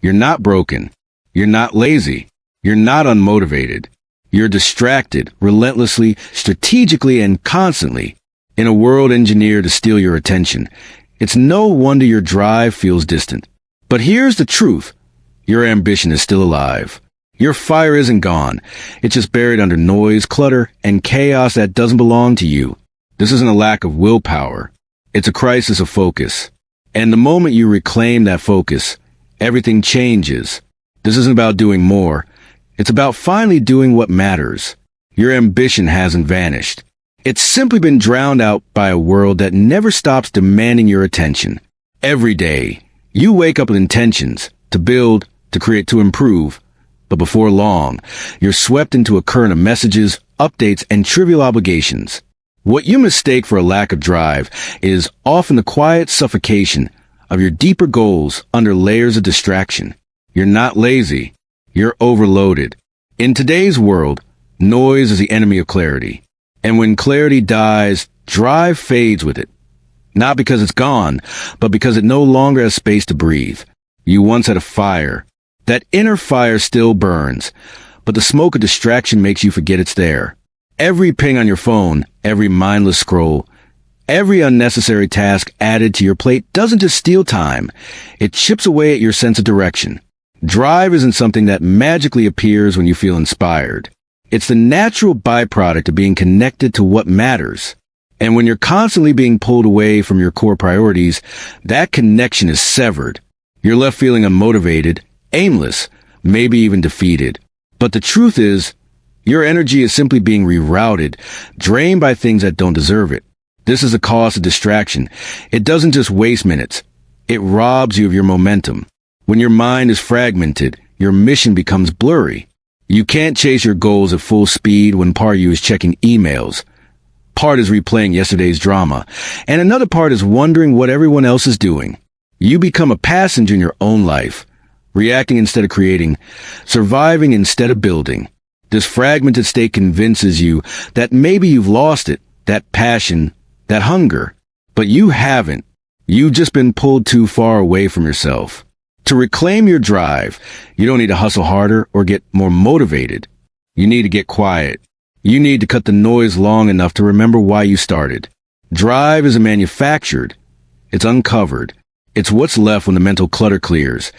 You're not broken. You're not lazy. You're not unmotivated. You're distracted, relentlessly, strategically, and constantly, in a world engineered to steal your attention. It's no wonder your drive feels distant. But here's the truth. Your ambition is still alive. Your fire isn't gone. It's just buried under noise, clutter, and chaos that doesn't belong to you. This isn't a lack of willpower. It's a crisis of focus. And the moment you reclaim that focus, everything changes. This isn't about doing more. It's about finally doing what matters. Your ambition hasn't vanished. It's simply been drowned out by a world that never stops demanding your attention. Every day, you wake up with intentions to build, to create, to improve. But before long, you're swept into a current of messages, updates, and trivial obligations. What you mistake for a lack of drive is often the quiet suffocation of your deeper goals under layers of distraction. You're not lazy. You're overloaded. In today's world, noise is the enemy of clarity. And when clarity dies, drive fades with it. Not because it's gone, but because it no longer has space to breathe. You once had a fire. That inner fire still burns, but the smoke of distraction makes you forget it's there. Every ping on your phone, every mindless scroll, every unnecessary task added to your plate doesn't just steal time. It chips away at your sense of direction. Drive isn't something that magically appears when you feel inspired. It's the natural byproduct of being connected to what matters. And when you're constantly being pulled away from your core priorities, that connection is severed. You're left feeling unmotivated, aimless, maybe even defeated. But the truth is, your energy is simply being rerouted, drained by things that don't deserve it. This is the cost of distraction. It doesn't just waste minutes. It robs you of your momentum. When your mind is fragmented, your mission becomes blurry. You can't chase your goals at full speed when part of you is checking emails. Part is replaying yesterday's drama, and another part is wondering what everyone else is doing. You become a passenger in your own life, reacting instead of creating, surviving instead of building. This fragmented state convinces you that maybe you've lost it, that passion, that hunger. But you haven't. You've just been pulled too far away from yourself. To reclaim your drive, you don't need to hustle harder or get more motivated. You need to get quiet. You need to cut the noise long enough to remember why you started. Drive isn't manufactured. It's uncovered. It's what's left when the mental clutter clears,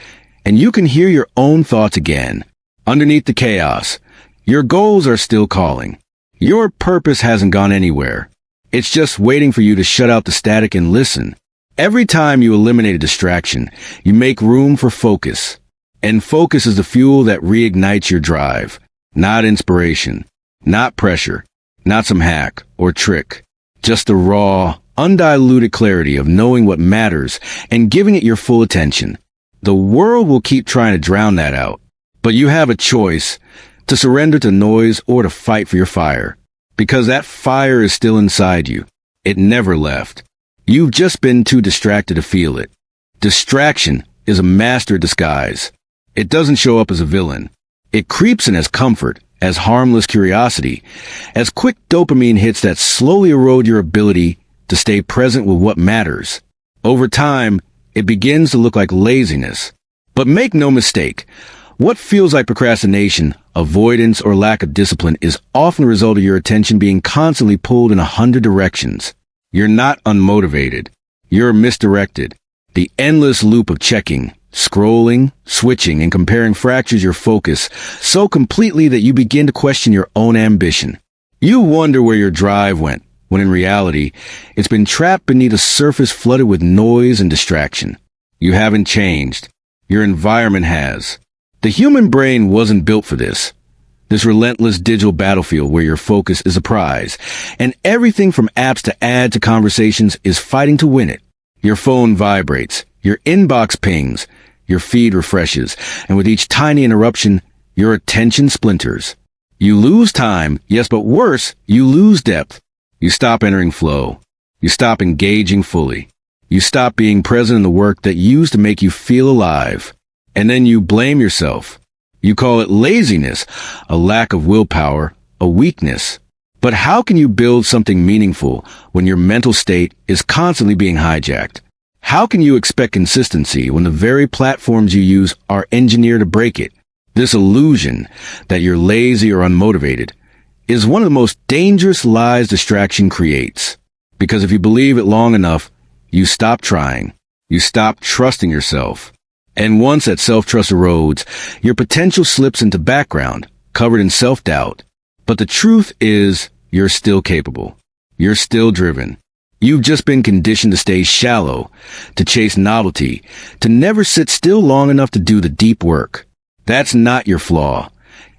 and you can hear your own thoughts again. Underneath the chaos, your goals are still calling. Your purpose hasn't gone anywhere. It's just waiting for you to shut out the static and listen. Every time you eliminate a distraction, you make room for focus. And focus is the fuel that reignites your drive. Not inspiration, not pressure, not some hack or trick. Just the raw, undiluted clarity of knowing what matters and giving it your full attention. The world will keep trying to drown that out. But you have a choice to surrender to noise or to fight for your fire. Because that fire is still inside you. It never left. You've just been too distracted to feel it. Distraction is a master disguise. It doesn't show up as a villain. It creeps in as comfort, as harmless curiosity, as quick dopamine hits that slowly erode your ability to stay present with what matters. Over time, it begins to look like laziness. But make no mistake, what feels like procrastination, avoidance, or lack of discipline is often the result of your attention being constantly pulled in 100 directions. You're not unmotivated. You're misdirected. The endless loop of checking, scrolling, switching, and comparing fractures your focus so completely that you begin to question your own ambition. You wonder where your drive went, when in reality, it's been trapped beneath a surface flooded with noise and distraction. You haven't changed. Your environment has. The human brain wasn't built for this. This relentless digital battlefield where your focus is a prize, and everything from apps to ads to conversations is fighting to win it. Your phone vibrates, your inbox pings, your feed refreshes, and with each tiny interruption, your attention splinters. You lose time, yes, but worse, you lose depth. You stop entering flow. You stop engaging fully. You stop being present in the work that used to make you feel alive. And then you blame yourself. You call it laziness, a lack of willpower, a weakness. But how can you build something meaningful when your mental state is constantly being hijacked? How can you expect consistency when the very platforms you use are engineered to break it? This illusion that you're lazy or unmotivated is one of the most dangerous lies distraction creates. Because if you believe it long enough, you stop trying. You stop trusting yourself. And once that self-trust erodes, your potential slips into background, covered in self-doubt. But the truth is, you're still capable. You're still driven. You've just been conditioned to stay shallow, to chase novelty, to never sit still long enough to do the deep work. That's not your flaw.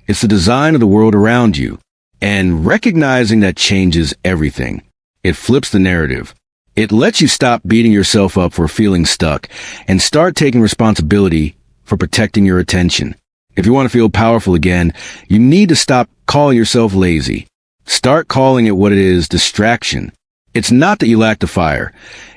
It's the design of the world around you. And recognizing that changes everything. It flips the narrative. It lets you stop beating yourself up for feeling stuck and start taking responsibility for protecting your attention. If you want to feel powerful again, you need to stop calling yourself lazy. Start calling it what it is, distraction. It's not that you lack the fire.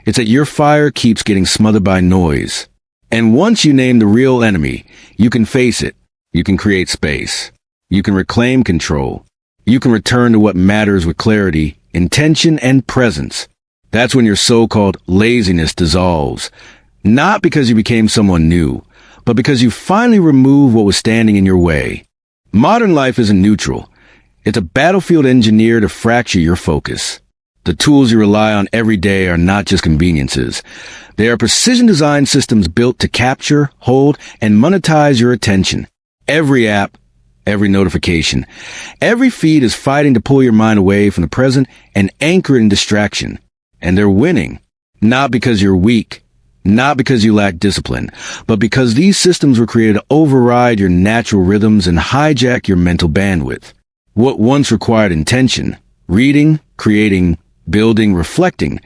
It's that your fire keeps getting smothered by noise. And once you name the real enemy, you can face it. You can create space. You can reclaim control. You can return to what matters with clarity, intention, and presence. That's when your so-called laziness dissolves. Not because you became someone new, but because you finally removed what was standing in your way. Modern life isn't neutral. It's a battlefield engineered to fracture your focus. The tools you rely on every day are not just conveniences. They are precision-designed systems built to capture, hold, and monetize your attention. Every app, every notification, every feed is fighting to pull your mind away from the present and anchor it in distraction. And they're winning. Not because you're weak, not because you lack discipline, but because these systems were created to override your natural rhythms and hijack your mental bandwidth. What once required intention, reading, creating, building, reflecting,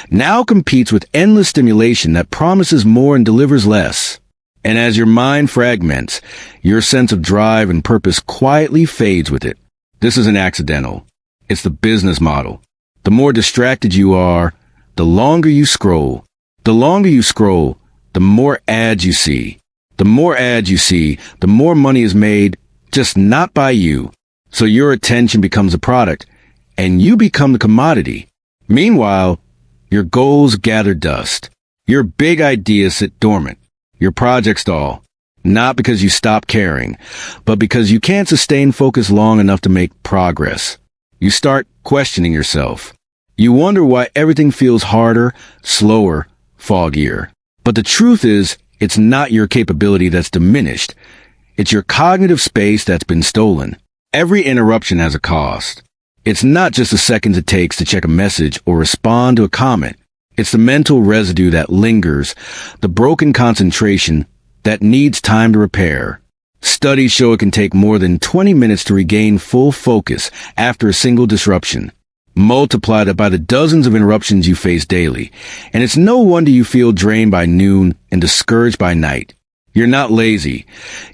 now competes with endless stimulation that promises more and delivers less. And as your mind fragments, your sense of drive and purpose quietly fades with it. This isn't accidental. It's the business model. The more distracted you are, the longer you scroll. The longer you scroll, the more ads you see. The more ads you see, the more money is made, just not by you. So your attention becomes a product, and you become the commodity. Meanwhile, your goals gather dust. Your big ideas sit dormant. Your projects stall. Not because you stop caring, but because you can't sustain focus long enough to make progress. You start questioning yourself. You wonder why everything feels harder, slower, foggier. But the truth is, it's not your capability that's diminished. It's your cognitive space that's been stolen. Every interruption has a cost. It's not just the seconds it takes to check a message or respond to a comment. It's the mental residue that lingers, the broken concentration that needs time to repair. Studies show it can take more than 20 minutes to regain full focus after a single disruption. Multiply that by the dozens of interruptions you face daily, and it's no wonder you feel drained by noon and discouraged by night. You're not lazy.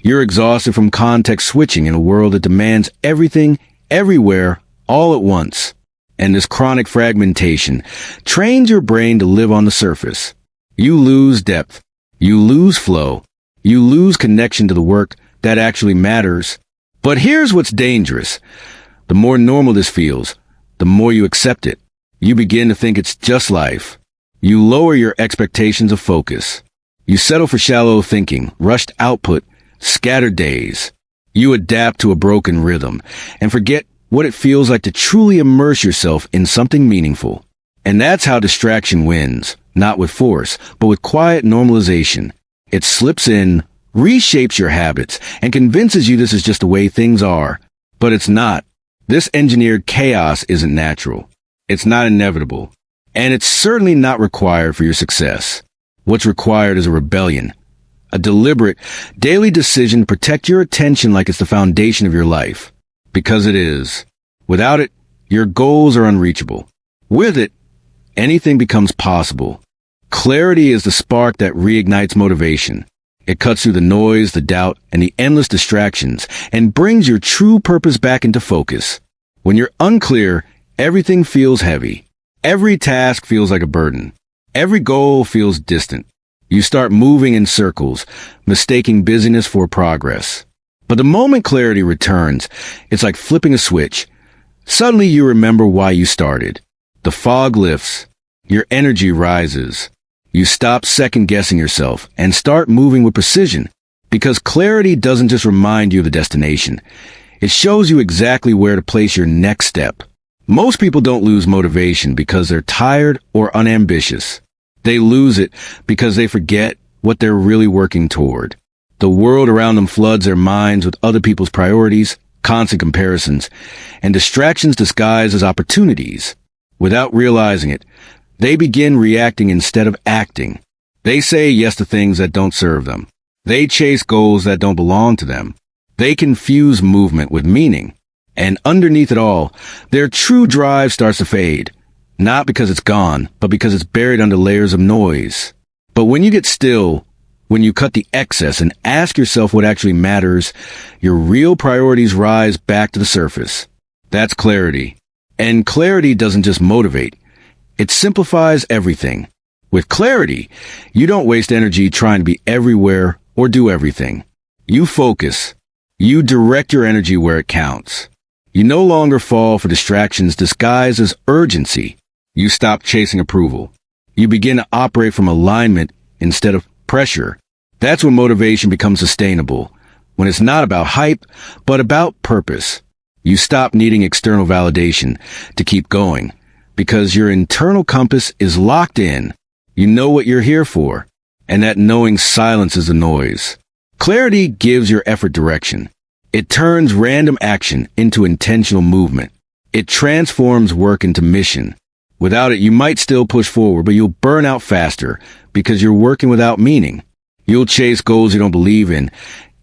You're exhausted from context switching in a world that demands everything, everywhere, all at once. And this chronic fragmentation trains your brain to live on the surface. You lose depth. You lose flow. You lose connection to the work that actually matters. But here's what's dangerous. The more normal this feels, the more you accept it. You begin to think it's just life. You lower your expectations of focus. You settle for shallow thinking, rushed output, scattered days. You adapt to a broken rhythm and forget what it feels like to truly immerse yourself in something meaningful. And that's how distraction wins, not with force, but with quiet normalization. It slips in, reshapes your habits, and convinces you this is just the way things are. But it's not. This engineered chaos isn't natural. It's not inevitable. And it's certainly not required for your success. What's required is a rebellion. A deliberate, daily decision to protect your attention like it's the foundation of your life. Because it is. Without it, your goals are unreachable. With it, anything becomes possible. Clarity is the spark that reignites motivation. It cuts through the noise, the doubt, and the endless distractions, and brings your true purpose back into focus. When you're unclear, everything feels heavy. Every task feels like a burden. Every goal feels distant. You start moving in circles, mistaking busyness for progress. But the moment clarity returns, it's like flipping a switch. Suddenly you remember why you started. The fog lifts. Your energy rises. You stop second-guessing yourself and start moving with precision, because clarity doesn't just remind you of the destination. It shows you exactly where to place your next step. Most people don't lose motivation because they're tired or unambitious. They lose it because they forget what they're really working toward. The world around them floods their minds with other people's priorities, constant comparisons, and distractions disguised as opportunities. Without realizing it, they begin reacting instead of acting. They say yes to things that don't serve them. They chase goals that don't belong to them. They confuse movement with meaning. And underneath it all, their true drive starts to fade. Not because it's gone, but because it's buried under layers of noise. But when you get still, when you cut the excess and ask yourself what actually matters, your real priorities rise back to the surface. That's clarity. And clarity doesn't just motivate. It simplifies everything. With clarity, you don't waste energy trying to be everywhere or do everything. You focus. You direct your energy where it counts. You no longer fall for distractions disguised as urgency. You stop chasing approval. You begin to operate from alignment instead of pressure. That's when motivation becomes sustainable, when it's not about hype, but about purpose. You stop needing external validation to keep going, because your internal compass is locked in. You know what you're here for, and that knowing silences the noise. Clarity gives your effort direction. It turns random action into intentional movement. It transforms work into mission. Without it, you might still push forward, but you'll burn out faster because you're working without meaning. You'll chase goals you don't believe in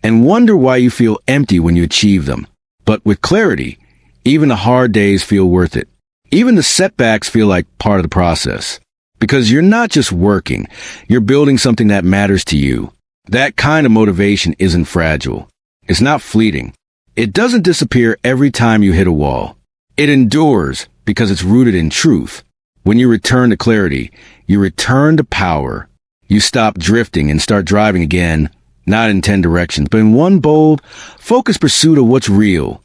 and wonder why you feel empty when you achieve them. But with clarity, even the hard days feel worth it. Even the setbacks feel like part of the process. Because you're not just working, you're building something that matters to you. That kind of motivation isn't fragile. It's not fleeting. It doesn't disappear every time you hit a wall. It endures because it's rooted in truth. When you return to clarity, you return to power. You stop drifting and start driving again, not in 10 directions, but in one bold, focused pursuit of what's real.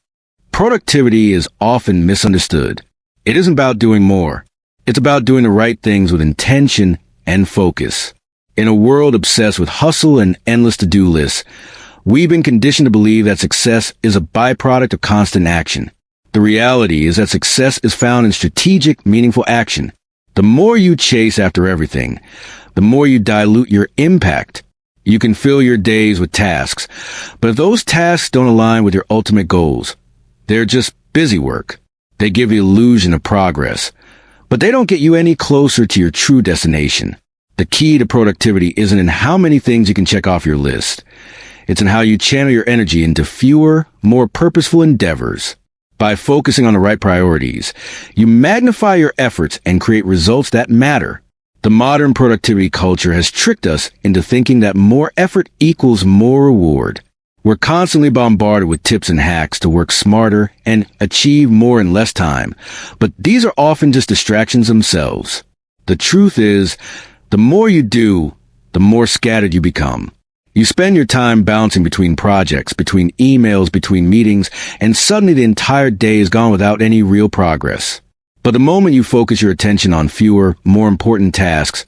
Productivity is often misunderstood. It isn't about doing more. It's about doing the right things with intention and focus. In a world obsessed with hustle and endless to-do lists, we've been conditioned to believe that success is a byproduct of constant action. The reality is that success is found in strategic, meaningful action. The more you chase after everything, the more you dilute your impact. You can fill your days with tasks, but if those tasks don't align with your ultimate goals, they're just busy work. They give the illusion of progress, but they don't get you any closer to your true destination. The key to productivity isn't in how many things you can check off your list. It's in how you channel your energy into fewer, more purposeful endeavors. By focusing on the right priorities, you magnify your efforts and create results that matter. The modern productivity culture has tricked us into thinking that more effort equals more reward. We're constantly bombarded with tips and hacks to work smarter and achieve more in less time, but these are often just distractions themselves. The truth is, the more you do, the more scattered you become. You spend your time bouncing between projects, between emails, between meetings, and suddenly the entire day is gone without any real progress. But the moment you focus your attention on fewer, more important tasks,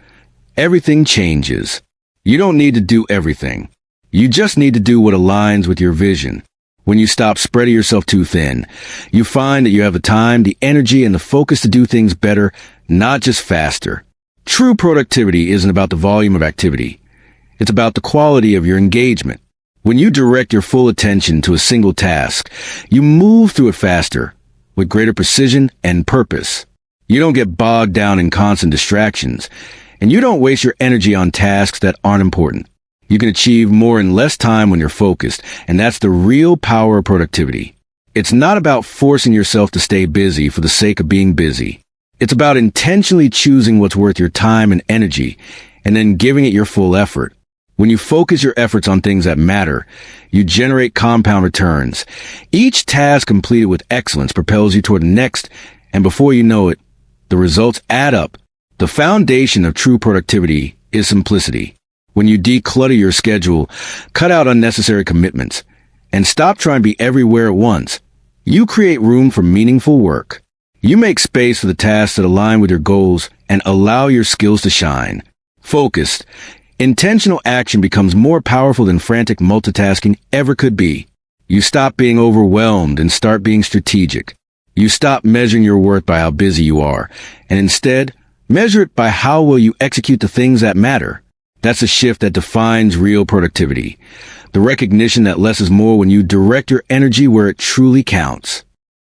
everything changes. You don't need to do everything. You just need to do what aligns with your vision. When you stop spreading yourself too thin, you find that you have the time, the energy, and the focus to do things better, not just faster. True productivity isn't about the volume of activity. It's about the quality of your engagement. When you direct your full attention to a single task, you move through it faster, with greater precision and purpose. You don't get bogged down in constant distractions, and you don't waste your energy on tasks that aren't important. You can achieve more in less time when you're focused, and that's the real power of productivity. It's not about forcing yourself to stay busy for the sake of being busy. It's about intentionally choosing what's worth your time and energy, and then giving it your full effort. When you focus your efforts on things that matter, you generate compound returns. Each task completed with excellence propels you toward the next, and before you know it, the results add up. The foundation of true productivity is simplicity. When you declutter your schedule, cut out unnecessary commitments, and stop trying to be everywhere at once, you create room for meaningful work. You make space for the tasks that align with your goals and allow your skills to shine. Focused, intentional action becomes more powerful than frantic multitasking ever could be. You stop being overwhelmed and start being strategic. You stop measuring your worth by how busy you are, and instead, measure it by how well you execute the things that matter. That's a shift that defines real productivity. The recognition that less is more when you direct your energy where it truly counts.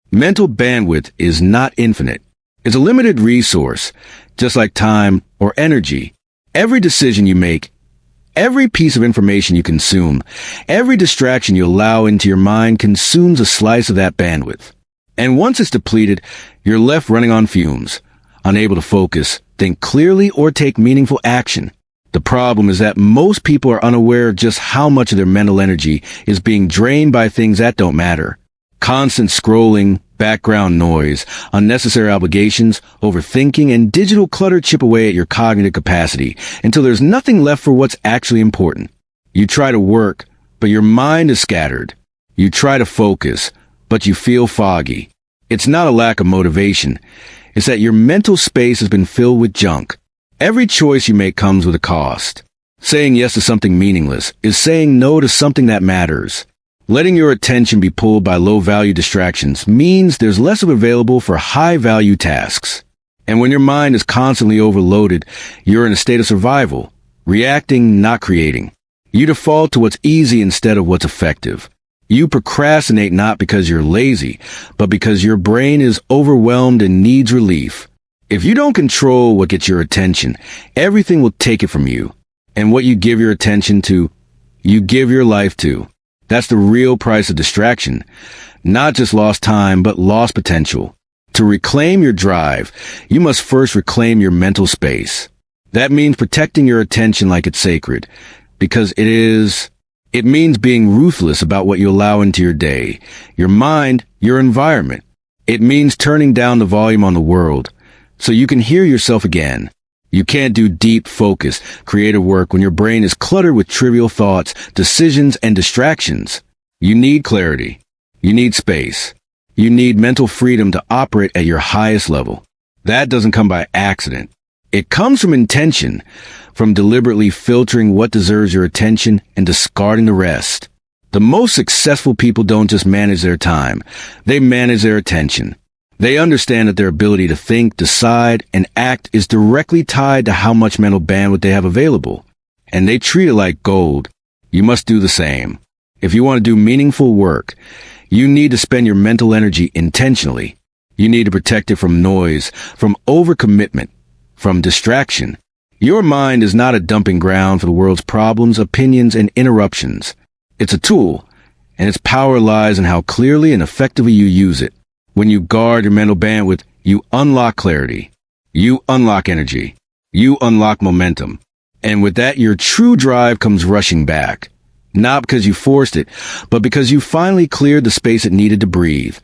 Mental bandwidth is not infinite. It's a limited resource, just like time or energy. Every decision you make, every piece of information you consume, every distraction you allow into your mind consumes a slice of that bandwidth. And once it's depleted, you're left running on fumes, unable to focus, think clearly, or take meaningful action. The problem is that most people are unaware of just how much of their mental energy is being drained by things that don't matter. Constant scrolling, background noise, unnecessary obligations, overthinking, and digital clutter chip away at your cognitive capacity until there's nothing left for what's actually important. You try to work, but your mind is scattered. You try to focus, but you feel foggy. It's not a lack of motivation. It's that your mental space has been filled with junk. Every choice you make comes with a cost. Saying yes to something meaningless is saying no to something that matters. Letting your attention be pulled by low-value distractions means there's less of available for high-value tasks. And when your mind is constantly overloaded, you're in a state of survival, reacting, not creating. You default to what's easy instead of what's effective. You procrastinate not because you're lazy, but because your brain is overwhelmed and needs relief. If you don't control what gets your attention, everything will take it from you. And what you give your attention to, you give your life to. That's the real price of distraction. Not just lost time, but lost potential. To reclaim your drive, you must first reclaim your mental space. That means protecting your attention like it's sacred, because it means being ruthless about what you allow into your day, your mind, your environment. It means turning down the volume on the world, so you can hear yourself again. You can't do deep, focused, creative work when your brain is cluttered with trivial thoughts, decisions, and distractions. You need clarity. You need space. You need mental freedom to operate at your highest level. That doesn't come by accident. It comes from intention, from deliberately filtering what deserves your attention and discarding the rest. The most successful people don't just manage their time. They manage their attention. They understand that their ability to think, decide, and act is directly tied to how much mental bandwidth they have available. And they treat it like gold. You must do the same. If you want to do meaningful work, you need to spend your mental energy intentionally. You need to protect it from noise, from overcommitment, from distraction. Your mind is not a dumping ground for the world's problems, opinions, and interruptions. It's a tool, and its power lies in how clearly and effectively you use it. When you guard your mental bandwidth, you unlock clarity. You unlock energy. You unlock momentum. And with that, your true drive comes rushing back. Not because you forced it, but because you finally cleared the space it needed to breathe.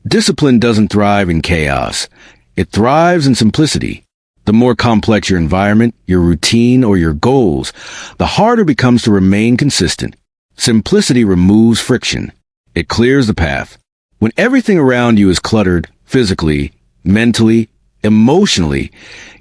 Discipline doesn't thrive in chaos. It thrives in simplicity. The more complex your environment, your routine, or your goals, the harder it becomes to remain consistent. Simplicity removes friction. It clears the path. When everything around you is cluttered, physically, mentally, emotionally,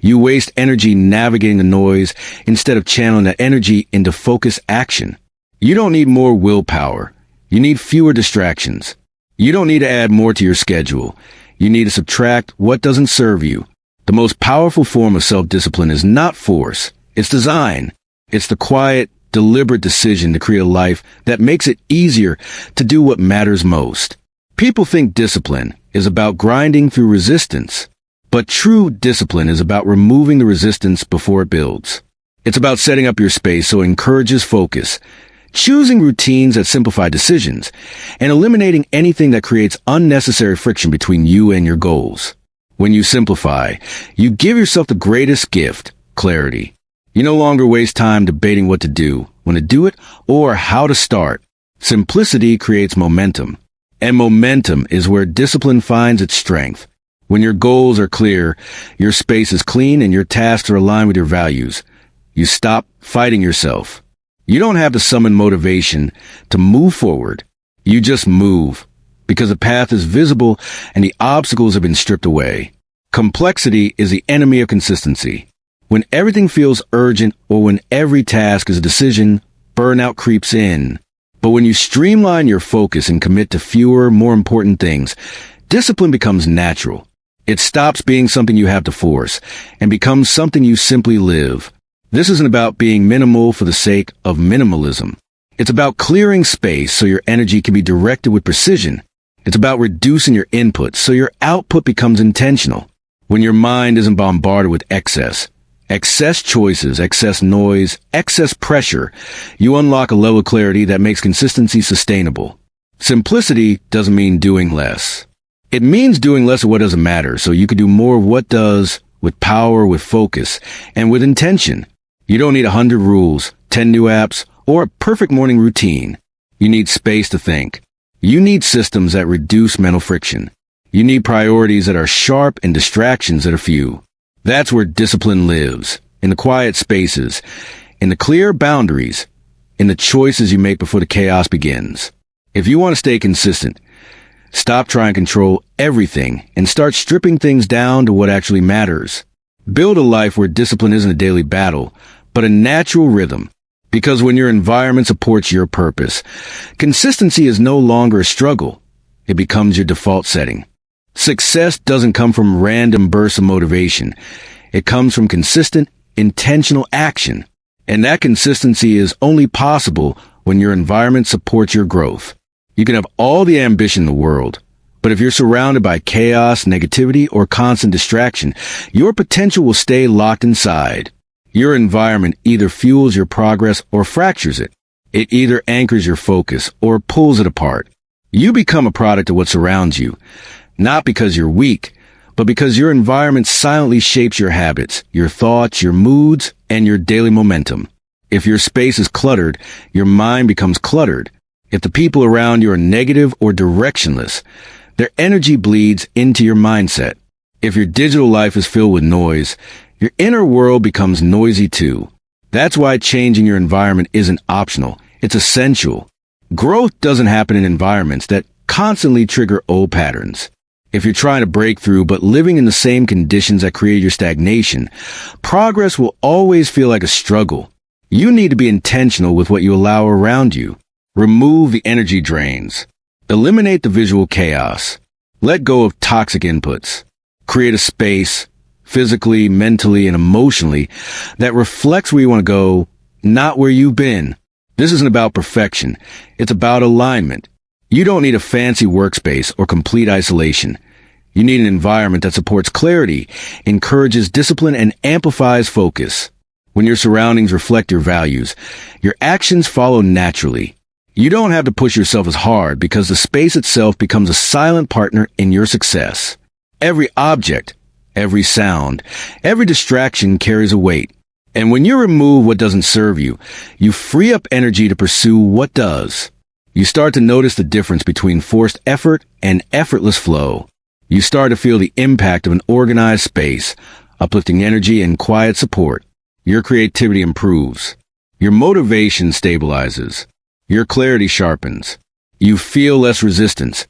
you waste energy navigating the noise instead of channeling that energy into focused action. You don't need more willpower. You need fewer distractions. You don't need to add more to your schedule. You need to subtract what doesn't serve you. The most powerful form of self-discipline is not force. It's design. It's the quiet, deliberate decision to create a life that makes it easier to do what matters most. People think discipline is about grinding through resistance, but true discipline is about removing the resistance before it builds. It's about setting up your space so it encourages focus, choosing routines that simplify decisions, and eliminating anything that creates unnecessary friction between you and your goals. When you simplify, you give yourself the greatest gift, clarity. You no longer waste time debating what to do, when to do it, or how to start. Simplicity creates momentum. And momentum is where discipline finds its strength. When your goals are clear, your space is clean, and your tasks are aligned with your values, you stop fighting yourself. You don't have to summon motivation to move forward. You just move, because the path is visible and the obstacles have been stripped away. Complexity is the enemy of consistency. When everything feels urgent or when every task is a decision, burnout creeps in. But when you streamline your focus and commit to fewer, more important things, discipline becomes natural. It stops being something you have to force and becomes something you simply live. This isn't about being minimal for the sake of minimalism. It's about clearing space so your energy can be directed with precision. It's about reducing your input so your output becomes intentional. When your mind isn't bombarded with excess choices, excess noise, excess pressure, you unlock a level of clarity that makes consistency sustainable. Simplicity doesn't mean doing less. It means doing less of what doesn't matter so you can do more of what does, with power, with focus, and with intention. You don't need 100 rules, 10 new apps, or a perfect morning routine. You need space to think. You need systems that reduce mental friction. You need priorities that are sharp and distractions that are few. That's where discipline lives, in the quiet spaces, in the clear boundaries, in the choices you make before the chaos begins. If you want to stay consistent, stop trying to control everything and start stripping things down to what actually matters. Build a life where discipline isn't a daily battle, but a natural rhythm. Because when your environment supports your purpose, consistency is no longer a struggle. It becomes your default setting. Success doesn't come from random bursts of motivation. It comes from consistent, intentional action. And that consistency is only possible when your environment supports your growth. You can have all the ambition in the world, but if you're surrounded by chaos, negativity, or constant distraction, your potential will stay locked inside. Your environment either fuels your progress or fractures it. It either anchors your focus or pulls it apart. You become a product of what surrounds you, not because you're weak, but because your environment silently shapes your habits, your thoughts, your moods, and your daily momentum. If your space is cluttered, your mind becomes cluttered. If the people around you are negative or directionless, their energy bleeds into your mindset. If your digital life is filled with noise, your inner world becomes noisy too. That's why changing your environment isn't optional. It's essential. Growth doesn't happen in environments that constantly trigger old patterns. If you're trying to break through but living in the same conditions that create your stagnation, progress will always feel like a struggle. You need to be intentional with what you allow around you. Remove the energy drains. Eliminate the visual chaos. Let go of toxic inputs. Create a space, physically, mentally, and emotionally, that reflects where you want to go, not where you've been. This isn't about perfection. It's about alignment. You don't need a fancy workspace or complete isolation. You need an environment that supports clarity, encourages discipline, and amplifies focus. When your surroundings reflect your values, your actions follow naturally. You don't have to push yourself as hard because the space itself becomes a silent partner in your success. Every object, every sound, every distraction carries a weight. And when you remove what doesn't serve you, you free up energy to pursue what does. You start to notice the difference between forced effort and effortless flow. You start to feel the impact of an organized space, uplifting energy and quiet support. Your creativity improves. Your motivation stabilizes. Your clarity sharpens. You feel less resistance,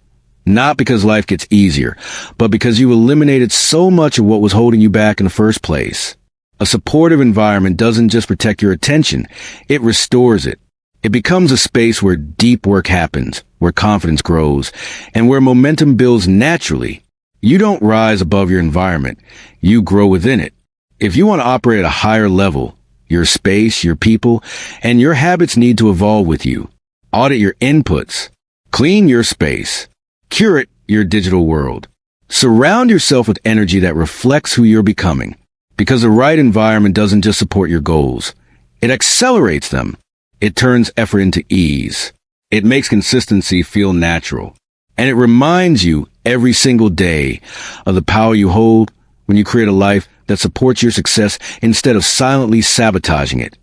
not because life gets easier, but because you eliminated so much of what was holding you back in the first place. A supportive environment doesn't just protect your attention, it restores it. It becomes a space where deep work happens, where confidence grows, and where momentum builds naturally. You don't rise above your environment, you grow within it. If you want to operate at a higher level, your space, your people, and your habits need to evolve with you. Audit your inputs. Clean your space. Curate your digital world. Surround yourself with energy that reflects who you're becoming. Because the right environment doesn't just support your goals. It accelerates them. It turns effort into ease. It makes consistency feel natural. And it reminds you every single day of the power you hold when you create a life that supports your success instead of silently sabotaging it.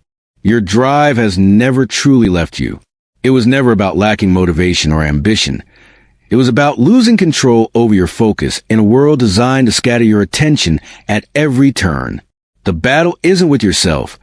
Your drive has never truly left you. It was never about lacking motivation or ambition. It was about losing control over your focus in a world designed to scatter your attention at every turn. The battle isn't with yourself.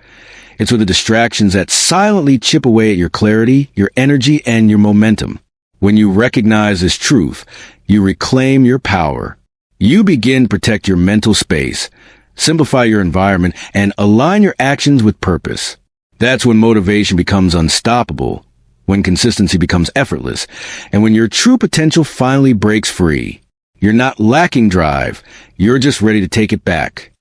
It's with the distractions that silently chip away at your clarity, your energy, and your momentum. When you recognize this truth, you reclaim your power. You begin to protect your mental space, simplify your environment, and align your actions with purpose. That's when motivation becomes unstoppable, when consistency becomes effortless, and when your true potential finally breaks free. You're not lacking drive, you're just ready to take it back.